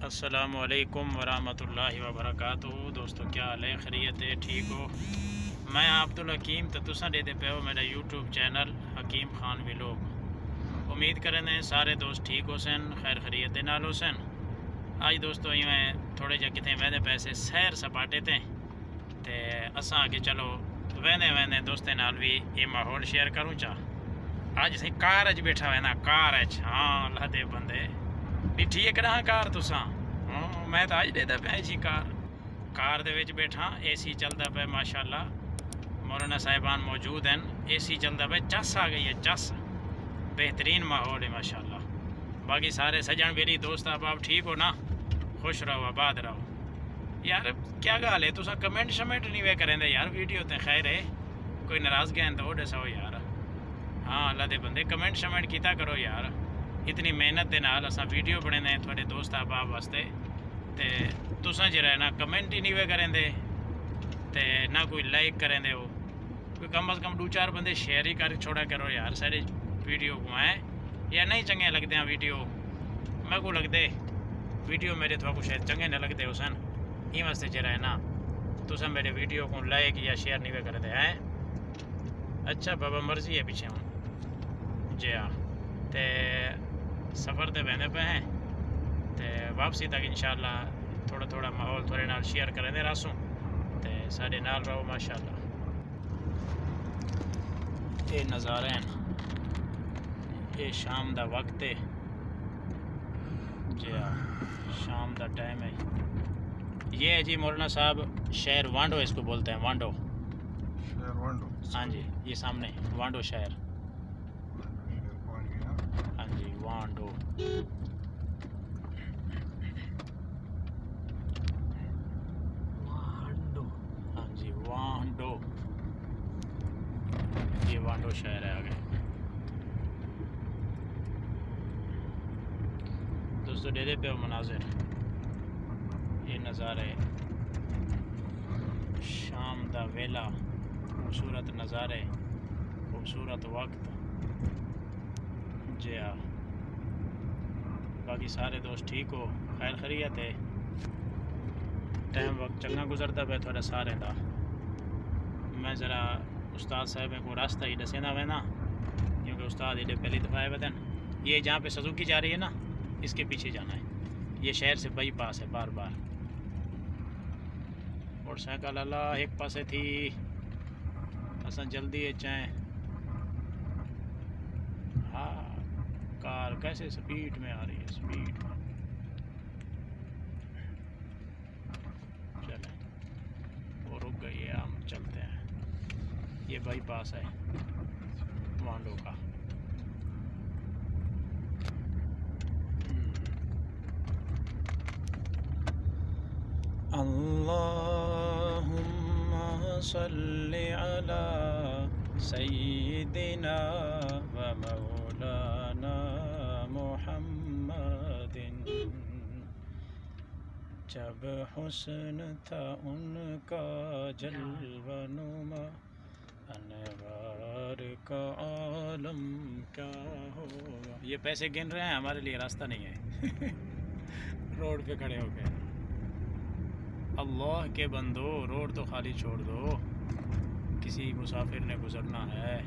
अस्सलामुअलैकुम वरहमतुल्लाहि वबरकातुहू। दोस्तों क्या हाल है, खैरियत है, ठीक हो? मैं अब्दुल हकीम तो तुसा देते पे हो मेरा यूट्यूब चैनल हकीम खान व्लॉग। उम्मीद करें सारे दोस्त ठीक हो सन, खैर खैरियत नाल हो सन। आज दोस्तों मैं थोड़े जे कितने वहदे पैसे सैर सपाटे थे ते असा आगे चलो वहदे वहदे दोस्तें नाल भी ये माहौल शेयर करूँ चा। अज सही कार अच बैठा हुआ ना, कार अच हाँ अल्लाह दे बंदे डिठी है करा कार तुसा। मैं तो अज देता पे जी कार दे विच बैठा, AC चलता पे माशाल्लाह, मौलाना साहिबान मौजूद हैं, AC चलता पे, चस आ गई है, चस बेहतरीन माहौल है माशाल्लाह। बाकी सारे सजन बेरी दोस्त आप ठीक हो ना, खुश रहो आबाद रहो। यार क्या गल है तुसा कमेंट शमेंट नहीं वे करें यार, वीडियो तो खैर है, कोई नाराज़गी है तो दसो यार। हाँ अल्लाह दे बंदे कमेंट शमेंट किया करो यार, इतनी मेहनत के नाल असा वीडियो बने थोड़े दोस्त आप वास्ते, ते तुसा जरा ना कमेंट ही नहीं वे करें ते ना कोई लाइक करें हो, कोई कम अज़ कम 2-4 बंदे शेयर ही कर छोड़ा करो यार सारे वीडियो को हैं, या नहीं चंगे लगते हैं वीडियो। मैं को लगते वीडियो मेरे थोड़ा कुछ चंगे न लगते हो सन, ये वास्ते जरा है ना तुसा मेरे वीडियो को लाइक या शेयर नहीं वे करते हैं। अच्छा बाबा मर्जी है पीछे हूँ जी हाँ, ते सफ़र ते बहने पे हैं ते वापसी तक इंशाल्लाह थोड़ा थोड़ा माहौल थोड़े नाल शेयर करें रासूँ ते साढ़े नाल रहो माशाल्लाह। ये नज़ारे हैं, ये शाम दा वक्त है जी हाँ, शाम दा टाइम है। ये है जी मौलाना साहब शहर वांडो, इसको बोलते हैं वांडो, शहर वांडो। हाँ जी ये सामने वांडो शहर, हाँ जी वांडो। हाँ जी वांडो, ये वांडो शहर है आगे। दोस्तों डेरे पे मनाजिर, ये नज़ारे शाम दा वेला, खूबसूरत नज़ारे, खूबसूरत वक्त जी हाँ। बाकी सारे दोस्त ठीक हो, खैर खैरियत है, टाइम वक्त चंगा गुजरता पे थोड़ा सारे दा। मैं ज़रा उस्ताद साहब को रास्ता ही दसेंदा वे ना, क्योंकि उस्ताद एडे पहली दफ़ा आए थे। ये जहाँ पे सुजुकी जा रही है ना, इसके पीछे जाना है, ये शहर से बाईपास है बार बार। मोटरसाइकिल अल्लाह एक पासे थी, असा जल्दी है चाहे। हाँ कार कैसे स्पीड में आ रही है, स्पीड में। चले वो रुक गई है, हम चलते हैं। ये बाईपास है वांडो का। अल्लाहुम्मा सल्ली अला सय्यिदिना व मौलाना मुहम्मदिन। जब हुस्न था उनका जलवा नुमा, अनवार का आलम क्या होगा। ये पैसे गिन रहे हैं, हमारे लिए रास्ता नहीं है रोड पे खड़े हो गए। अल्लाह के बंदो रोड तो खाली छोड़ दो, किसी मुसाफिर ने गुजरना है।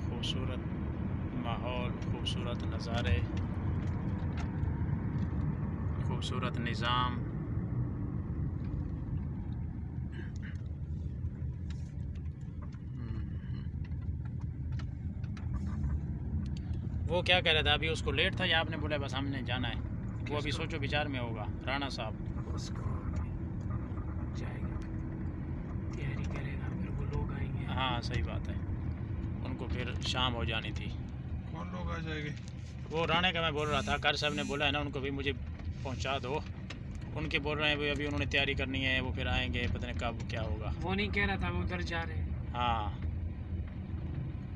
खूबसूरत माहौल, खूबसूरत नज़ारे, खूबसूरत निज़ाम। वो क्या कह रहा था अभी, उसको लेट था या आपने बोला बस हमने जाना है? वो अभी सोचो विचार में होगा राणा साहब, जाएगा तैयारी करेगा, फिर वो लोग आएंगे। हाँ सही बात है, उनको फिर शाम हो जानी थी। कौन लोग आ जाएंगे? वो राणे का मैं बोल रहा था, कार साहब ने बोला है ना उनको भी मुझे पहुंचा दो, उनके बोल रहे हैं अभी उन्होंने तैयारी करनी है, वो फिर आएंगे, पता नहीं कब क्या होगा। वो नहीं कह रहा था वो उधर जा रहे हैं। हाँ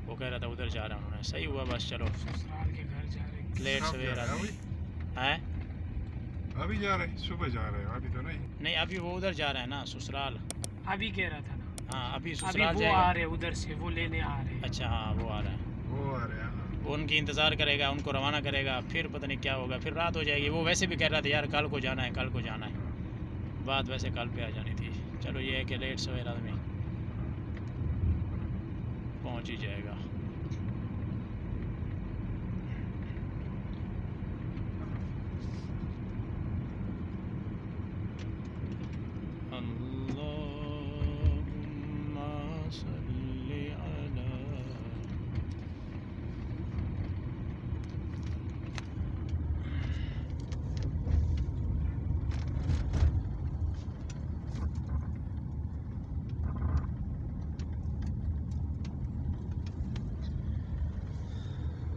वो कह रहा था उधर जा रहे हैं उन्होंने, सही हुआ बस चलो, ससुराल के घर जा रहे हैं। लेट सवेर हैं। अभी जा रहे हैं, सुबह जा रहे हैं, अभी तो नहीं। नहीं अभी वो उधर जा रहे हैं ना ससुराल। अभी कह रहा था ना। हाँ अभी अभी ससुराल वो जाएगा। आ रहे उधर से, वो लेने आ रहे हैं। अच्छा हाँ वो आ रहा है, वो आ रहे हैं। वो उनकी इंतज़ार करेगा, उनको रवाना करेगा, फिर पता नहीं क्या होगा, फिर रात हो जाएगी। वो वैसे भी कह रहा था यार कल को जाना है, कल को जाना है, बात वैसे कल पे आ जानी थी। चलो ये है कि लेट सवेर आदमी पहुंच ही जाएगा। अल्लाहुम्मा सल्ली अला।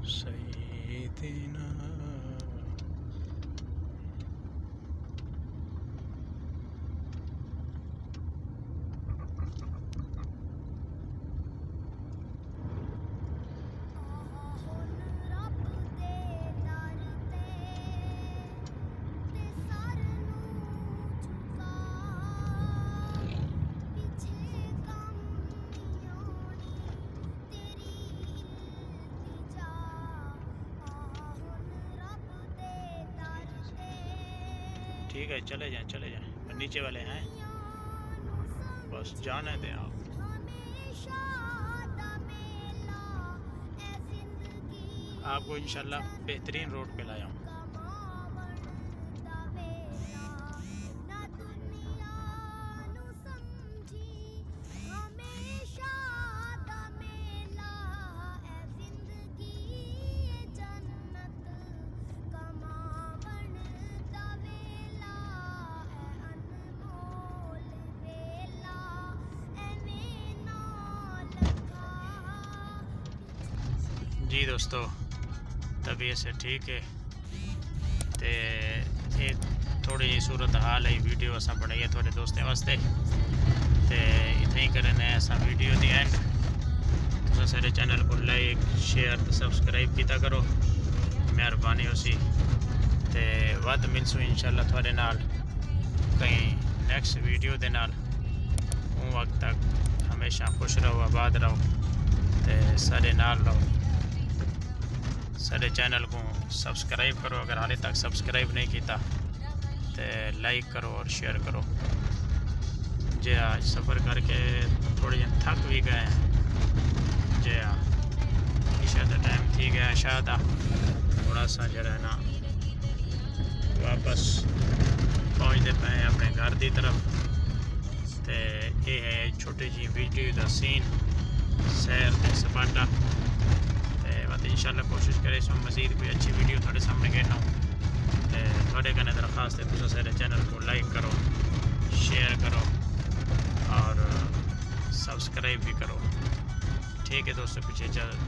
सैयदना ठीक है, चले जाएं चले जाएं, नीचे वाले हैं, बस जाने दें आप। आपको इंशाल्लाह बेहतरीन रोड पे लाया हूँ। जी दोस्तों, तबीयत से ठीक है ते एक थोड़ी जी सूरत हाल है वीडियो असा बनाई है थोड़े दोस्तों वास्ते ते इतना ही करने असा वीडियो दी एंड। तुम सारे चैनल को लाइक शेयर सब्सक्राइब किया करो, मेहरबानी उसी ते वध मिलसूँ इंशाल्लाह थोड़े नाल कहीं नेक्स्ट वीडियो दे नाल। उन वक्त तक हमेशा खुश रहो, आबाद रहो ते सारे नाल रहो। सारे चैनल को सब्सक्राइब करो, अगर हाले तक सब्सक्राइब नहीं किया तो लाइक करो और शेयर करो। जे आज सफ़र करके थोड़े थक भी गए हैं, जे ईशा का टाइम थी गया, शायद थोड़ा सा जरा है ना वापस पहुँचते पे अपने घर की तरफ। तो ये है छोटी जी वीडियो का सीन सैर के सपाटा। इंशाल्लाह कोशिश करें इसमें मज़ीद कोई अच्छी वीडियो थोड़े सामने घेना थोड़े कने दरख्वास्त है तुम सारे चैनल को लाइक करो, शेयर करो और सब्सक्राइब भी करो। ठीक है दोस्तों, पीछे इजाज़त।